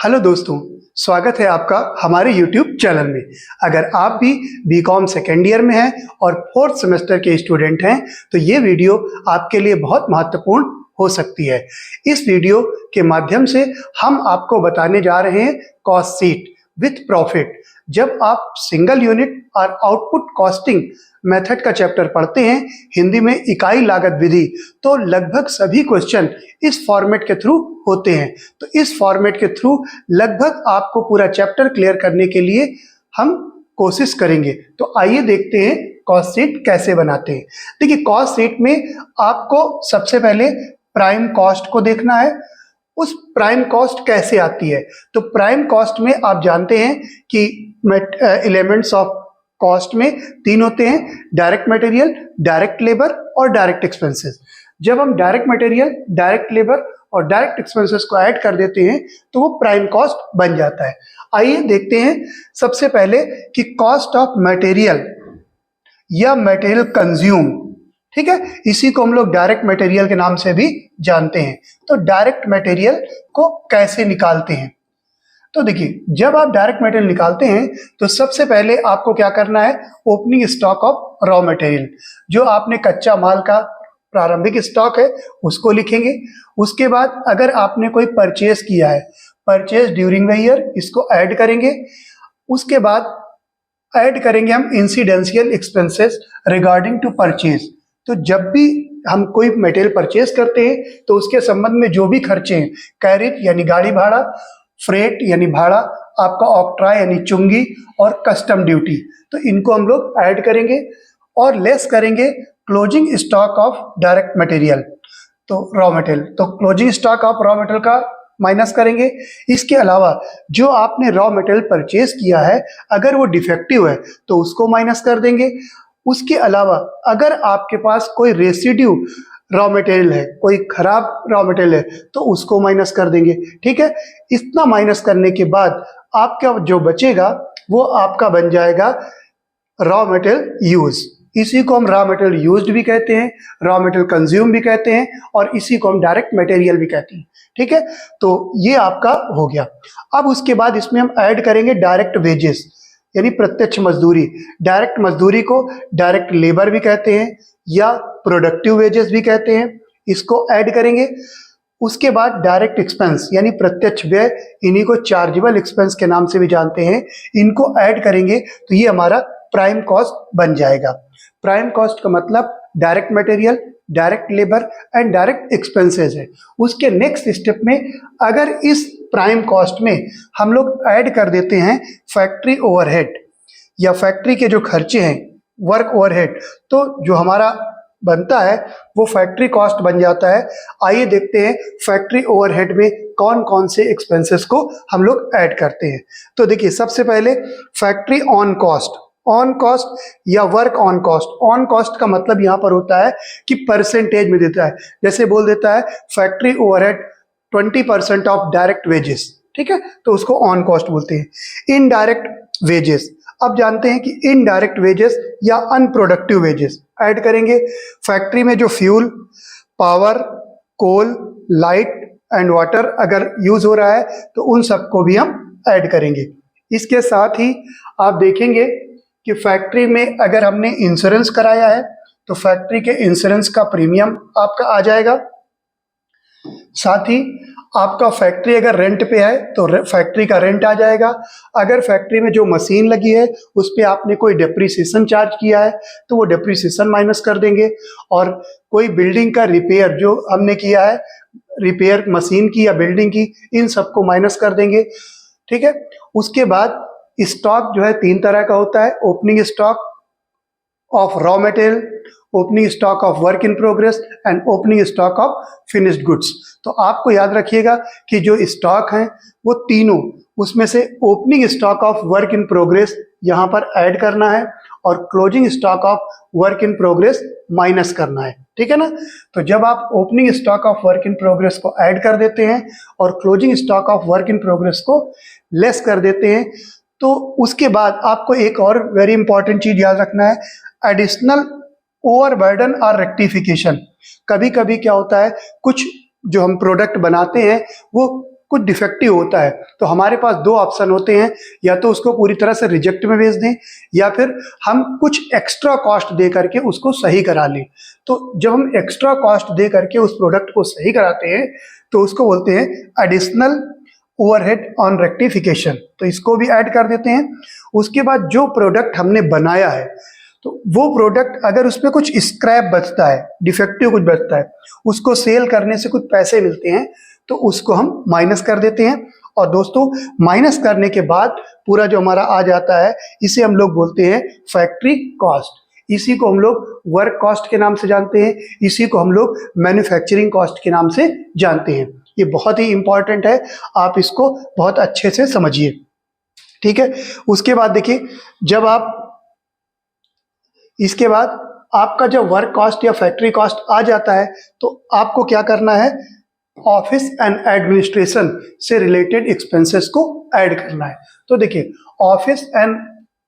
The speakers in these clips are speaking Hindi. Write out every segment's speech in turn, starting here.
हेलो दोस्तों, स्वागत है आपका हमारे YouTube चैनल में। अगर आप भी बीकॉम सेकेंड ईयर में हैं और फोर्थ सेमेस्टर के स्टूडेंट हैं तो ये वीडियो आपके लिए बहुत महत्वपूर्ण हो सकती है। इस वीडियो के माध्यम से हम आपको बताने जा रहे हैं कॉस्ट शीट विथ प्रॉफिट। जब आप सिंगल यूनिट और आउटपुट कॉस्टिंग मेथड का चैप्टर पढ़ते हैं, हिंदी में इकाई लागत विधि, तो लगभग सभी क्वेश्चन इस फॉर्मेट के थ्रू होते हैं। तो इस फॉर्मेट के थ्रू लगभग आपको पूरा चैप्टर क्लियर करने के लिए हम कोशिश करेंगे। तो आइए देखते हैं कॉस्ट शीट कैसे बनाते हैं। देखिए, कॉस्ट शीट में आपको सबसे पहले प्राइम कॉस्ट को देखना है। उस प्राइम कॉस्ट कैसे आती है? तो प्राइम कॉस्ट में आप जानते हैं कि एलिमेंट्स ऑफ कॉस्ट में तीन होते हैं: डायरेक्ट मटेरियल, डायरेक्ट लेबर और डायरेक्ट एक्सपेंसेस। जब हम डायरेक्ट मटेरियल, डायरेक्ट लेबर और डायरेक्ट एक्सपेंसेस को ऐड कर देते हैं तो वो प्राइम कॉस्ट बन जाता है। आइए देखते हैं सबसे पहले कि कॉस्ट ऑफ मटेरियल या मटेरियल कंज्यूम, ठीक है, इसी को हम लोग डायरेक्ट मटेरियल के नाम से भी जानते हैं। तो डायरेक्ट मटेरियल को कैसे निकालते हैं? तो देखिए, जब आप डायरेक्ट मटेरियल निकालते हैं तो सबसे पहले आपको क्या करना है, opening stock of raw material, जो आपने कच्चा माल का प्रारंभिक स्टॉक है उसको लिखेंगे। उसके बाद अगर आपने कोई परचेज किया है, परचेज ड्यूरिंग द ईयर, इसको ऐड करेंगे। उसके बाद ऐड करेंगे हम incidental expenses regarding to purchase. तो जब भी हम कोई मटेरियल परचेज करते हैं तो उसके संबंध में जो भी खर्चे हैं, कैरेज यानी गाड़ी भाड़ा, फ्रेट यानी भाड़ा, आपका ऑक्ट्रा यानी चुंगी और कस्टम ड्यूटी, तो इनको हम लोग ऐड करेंगे और लेस करेंगे closing stock of direct material, तो रॉ मटेरियल। तो closing stock of raw material का माइनस करेंगे। इसके अलावा जो आपने रॉ मटेरियल परचेज किया है, अगर वो डिफेक्टिव है तो उसको माइनस कर देंगे। उसके अलावा अगर आपके पास कोई रेसिड्यू रॉ मटेरियल है, कोई खराब रॉ मटेरियल है, तो उसको माइनस कर देंगे। ठीक है, इतना माइनस करने के बाद आपका जो बचेगा वो आपका बन जाएगा रॉ मटेरियल यूज। इसी को हम रॉ मटेरियल यूज्ड भी कहते हैं, रॉ मटेरियल कंज्यूम भी कहते हैं और इसी को हम डायरेक्ट मटेरियल भी कहते हैं। ठीक है, तो ये आपका हो गया। अब उसके बाद इसमें हम ऐड करेंगे डायरेक्ट वेजेस यानी प्रत्यक्ष मजदूरी। डायरेक्ट मजदूरी को डायरेक्ट लेबर भी कहते हैं या प्रोडक्टिव वेजेस भी कहते हैं, इसको ऐड करेंगे। उसके बाद डायरेक्ट एक्सपेंस यानी प्रत्यक्ष व्यय, इन्हीं को चार्जेबल एक्सपेंस के नाम से भी जानते हैं, इनको ऐड करेंगे तो ये हमारा प्राइम कॉस्ट बन जाएगा। प्राइम कॉस्ट का मतलब direct material, direct labour and direct expenses है। उसके नेक्स्ट स्टेप में अगर इस प्राइम कॉस्ट में हम लोग ऐड कर देते हैं फैक्ट्री ओवरहेड या फैक्ट्री के जो खर्चे हैं, वर्क ओवरहेड, तो जो हमारा बनता है वो फैक्ट्री कॉस्ट बन जाता है। आइए देखते हैं फैक्ट्री ओवरहेड में कौन कौन से एक्सपेंसेस को हम लोग ऐड करते हैं। तो देखिए, सबसे पहले factory on cost. On cost या work on cost, on cost का मतलब यहाँ पर होता है कि परसेंटेज में देता है। जैसे बोल देता है factory overhead 20% of direct wages, ठीक है, तो उसको ऑन कॉस्ट बोलते हैं। इनडायरेक्ट वेजेस, अब जानते हैं कि इनडायरेक्ट वेजेस या अनप्रोडक्टिव वेजेस ऐड करेंगे। फैक्ट्री में जो fuel, power, coal, light and water अगर यूज हो रहा है तो उन सबको भी हम ऐड करेंगे। इसके साथ ही आप देखेंगे कि फैक्ट्री में अगर हमने इंश्योरेंस कराया है तो फैक्ट्री के इंश्योरेंस का प्रीमियम आपका आ जाएगा। साथ ही आपका फैक्ट्री अगर रेंट पे है तो फैक्ट्री का रेंट आ जाएगा। अगर फैक्ट्री में जो मशीन लगी है उस पर आपने कोई डेप्रीसिएशन चार्ज किया है तो वो डेप्रीसिएशन माइनस कर देंगे। और कोई बिल्डिंग का रिपेयर जो हमने किया है, रिपेयर मशीन की या बिल्डिंग की, इन सबको माइनस कर देंगे। ठीक है, उसके बाद स्टॉक जो है तीन तरह का होता है: opening stock of raw material, opening stock of work in progress and opening stock of finished goods. तो आपको याद रखिएगा कि जो स्टॉक हैं वो तीनों, उसमें से opening stock of work in progress यहाँ पर ऐड करना है और closing stock of work in progress minus करना है। ठीक है ना? तो जब आप opening stock of work in progress को ऐड कर देते हैं और closing stock of work in progress को लेस कर देते हैं तो उसके बाद आपको एक और वेरी इंपॉर्टेंट चीज याद रखना है, एडिशनल ओवरबर्डन और रेक्टिफिकेशन। कभी कभी क्या होता है, कुछ जो हम प्रोडक्ट बनाते हैं वो कुछ डिफेक्टिव होता है तो हमारे पास दो ऑप्शन होते हैं, या तो उसको पूरी तरह से रिजेक्ट में भेज दें या फिर हम कुछ एक्स्ट्रा कॉस्ट दे करके उसको सही करा लें। तो जब हम एक्स्ट्रा कॉस्ट दे करके उस प्रोडक्ट को सही कराते हैं तो उसको बोलते हैं एडिशनल ओवरहेड ऑन रेक्टिफिकेशन। तो इसको भी ऐड कर देते हैं। उसके बाद जो प्रोडक्ट हमने बनाया है तो वो प्रोडक्ट अगर उसमें कुछ स्क्रैप बचता है, डिफेक्टिव कुछ बचता है, उसको सेल करने से कुछ पैसे मिलते हैं तो उसको हम माइनस कर देते हैं। और दोस्तों माइनस करने के बाद पूरा जो हमारा आ जाता है इसे हम लोग बोलते हैं फैक्ट्री कॉस्ट। इसी को हम लोग वर्क कॉस्ट के नाम से जानते हैं, इसी को हम लोग मैन्युफैक्चरिंग कॉस्ट के नाम से जानते हैं। ये बहुत ही इंपॉर्टेंट है, आप इसको बहुत अच्छे से समझिए, ठीक है। उसके बाद देखिए, जब आप इसके बाद आपका जब वर्क कॉस्ट या फैक्ट्री कॉस्ट आ जाता है तो आपको क्या करना है, ऑफिस एंड एडमिनिस्ट्रेशन से रिलेटेड एक्सपेंसेस को ऐड करना है। तो देखिए ऑफिस एंड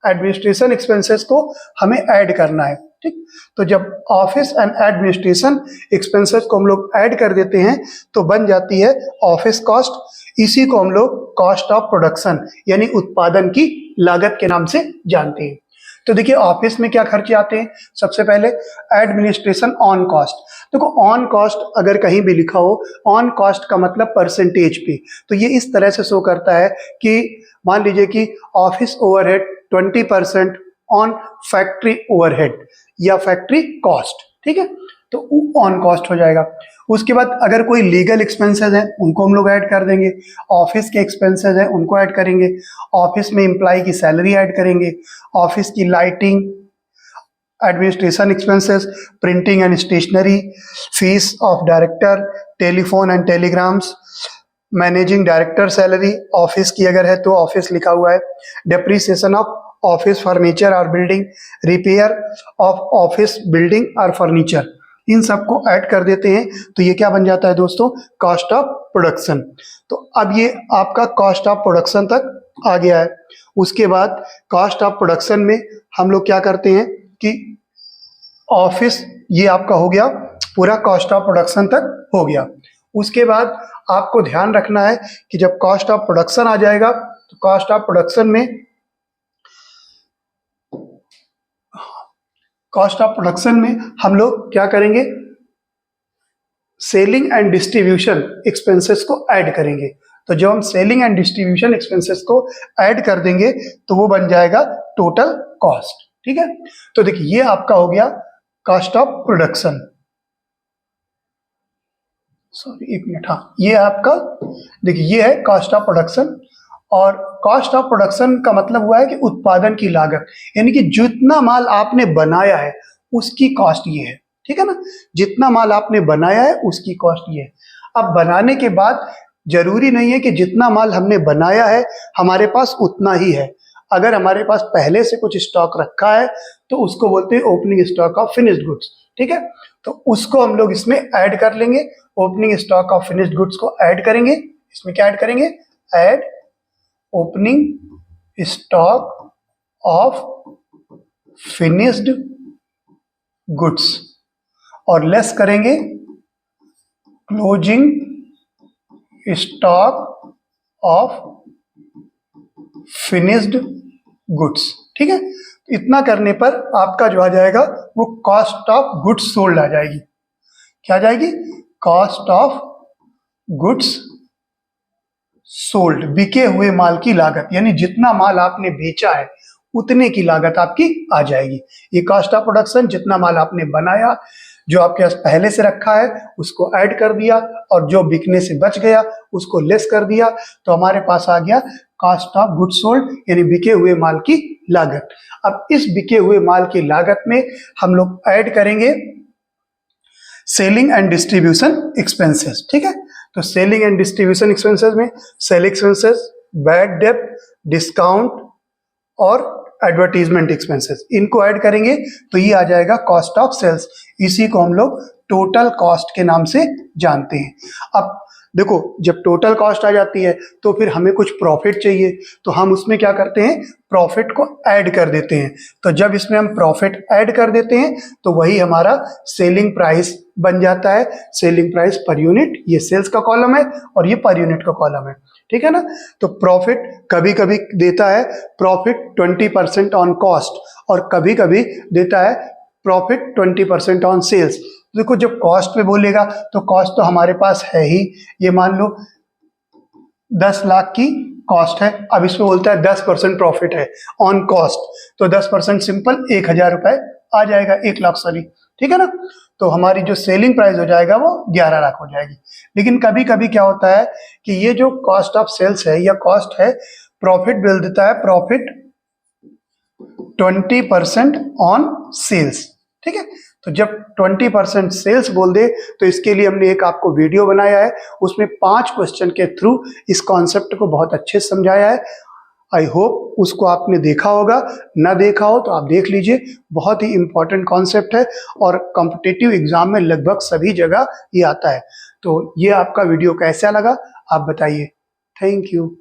एडमिनिस्ट्रेशन एक्सपेंसेस को हमें ऐड करना है, ठीक। तो जब ऑफिस एंड एडमिनिस्ट्रेशन एक्सपेंसेस को हम लोग ऐड कर देते हैं तो बन जाती है ऑफिस कॉस्ट। इसी को हम लोग कॉस्ट ऑफ प्रोडक्शन यानी उत्पादन की लागत के नाम से जानते हैं। तो देखिए ऑफिस में क्या खर्चे आते हैं, सबसे पहले एडमिनिस्ट्रेशन ऑन कॉस्ट। देखो ऑन कॉस्ट अगर कहीं भी लिखा हो, ऑन कॉस्ट का मतलब परसेंटेज पे, तो ये इस तरह से शो करता है कि मान लीजिए कि office overhead 20% on factory overhead या फैक्ट्री कॉस्ट, ठीक है, तो ऑन कॉस्ट हो जाएगा। उसके बाद अगर कोई लीगल एक्सपेंसेस हैं उनको हम लोग ऐड कर देंगे, ऑफिस के एक्सपेंसेस हैं उनको ऐड करेंगे, ऑफिस में एम्प्लॉय की सैलरी ऐड करेंगे, ऑफिस की lighting, administration expenses, printing and stationery, fees of director, telephone and telegrams, managing director salary, office की अगर है तो ऑफिस लिखा हुआ है, डेप्रिसिएशन ऑफ ऑफिस फर्नीचर और building, repair of office building और फर्नीचर, इन सबको ऐड कर देते हैं तो ये क्या बन जाता है दोस्तों, कॉस्ट ऑफ प्रोडक्शन। तो अब ये आपका कॉस्ट ऑफ प्रोडक्शन तक आ गया है। उसके बाद कॉस्ट ऑफ प्रोडक्शन में हम लोग क्या करते हैं कि ऑफिस, ये आपका हो गया पूरा कॉस्ट ऑफ प्रोडक्शन तक हो गया। उसके बाद आपको ध्यान रखना है कि जब कॉस्ट ऑफ प्रोडक्शन आ जाएगा तो कॉस्ट ऑफ प्रोडक्शन में हम लोग क्या करेंगे, सेलिंग एंड डिस्ट्रीब्यूशन एक्सपेंसेस को ऐड करेंगे। तो जब हम सेलिंग एंड डिस्ट्रीब्यूशन एक्सपेंसेस को ऐड कर देंगे तो वो बन जाएगा टोटल कॉस्ट, ठीक है। तो देखिए ये आपका हो गया कॉस्ट ऑफ प्रोडक्शन, सॉरी एक मिनट, हाँ ये आपका देखिए ये है कॉस्ट ऑफ प्रोडक्शन। और कॉस्ट ऑफ प्रोडक्शन का मतलब हुआ है कि उत्पादन की लागत, यानी कि जितना माल आपने बनाया है उसकी कॉस्ट ये है, ठीक है ना, जितना माल आपने बनाया है उसकी कॉस्ट ये है। अब बनाने के बाद जरूरी नहीं है कि जितना माल हमने बनाया है हमारे पास उतना ही है। अगर हमारे पास पहले से कुछ स्टॉक रखा है तो उसको बोलते हैं opening stock of finished goods, ठीक है। तो उसको हम लोग इसमें ऐड कर लेंगे, opening stock of finished goods को ऐड करेंगे। इसमें क्या ऐड करेंगे, add opening stock of finished goods, और लेस करेंगे closing stock of finished goods, ठीक है। इतना करने पर आपका जो आ जाएगा वो कॉस्ट ऑफ गुड्स सोल्ड आ जाएगी। क्या आ जाएगी, कॉस्ट ऑफ गुड्स सोल्ड, बिके हुए माल की लागत, यानी जितना माल आपने बेचा है उतने की लागत आपकी आ जाएगी। ये कॉस्ट ऑफ प्रोडक्शन, जितना माल आपने बनाया, जो आपके पास पहले से रखा है उसको ऐड कर दिया, और जो बिकने से बच गया उसको लेस कर दिया, तो हमारे पास आ गया कॉस्ट ऑफ गुड्स सोल्ड, यानी बिके हुए माल की लागत। अब इस बिके हुए माल की लागत में हम लोग ऐड करेंगे सेलिंग एंड डिस्ट्रीब्यूशन एक्सपेंसेस, ठीक है। तो सेलिंग एंड डिस्ट्रीब्यूशन एक्सपेंसेस में सेल एक्सपेंसेस, बैड डेब्ट, डिस्काउंट और एडवर्टीजमेंट एक्सपेंसेस, इनको ऐड करेंगे तो ये आ जाएगा कॉस्ट ऑफ सेल्स। इसी को हम लोग टोटल कॉस्ट के नाम से जानते हैं। अब देखो जब टोटल कॉस्ट आ जाती है तो फिर हमें कुछ प्रॉफिट चाहिए, तो हम उसमें क्या करते हैं, प्रॉफिट को ऐड कर देते हैं। तो जब इसमें हम प्रॉफिट ऐड कर देते हैं तो वही हमारा सेलिंग प्राइस बन जाता है। सेलिंग प्राइस पर यूनिट, ये सेल्स का कॉलम है और ये पर यूनिट का कॉलम है, ठीक है ना। तो प्रॉफिट कभी कभी देता है प्रॉफिट 20% ऑन कॉस्ट, और कभी कभी देता है प्रॉफिट 20% ऑन सेल्स। देखो जब कॉस्ट पे बोलेगा तो कॉस्ट तो हमारे पास है ही, ये मान लो 10 लाख की कॉस्ट है, अब इसमें बोलता है 10% प्रॉफिट है ऑन कॉस्ट, तो 10% सिंपल 1000 रुपए आ जाएगा, 1 लाख सॉरी, ठीक है ना। तो हमारी जो सेलिंग प्राइस हो जाएगा वो 11 लाख हो जाएगी। लेकिन कभी कभी क्या होता है कि ये जो कॉस्ट ऑफ सेल्स है या कॉस्ट है, प्रॉफिट बिल देता है प्रॉफिट 20% ऑन सेल्स, ठीक है। तो जब 20% सेल्स बोल दे तो इसके लिए हमने एक आपको वीडियो बनाया है, उसमें 5 क्वेश्चन के थ्रू इस कॉन्सेप्ट को बहुत अच्छे से समझाया है। आई होप उसको आपने देखा होगा, ना देखा हो तो आप देख लीजिए, बहुत ही इंपॉर्टेंट कॉन्सेप्ट है और कॉम्पिटिटिव एग्जाम में लगभग सभी जगह ये आता है। तो ये आपका वीडियो कैसा लगा आप बताइए। Thank you.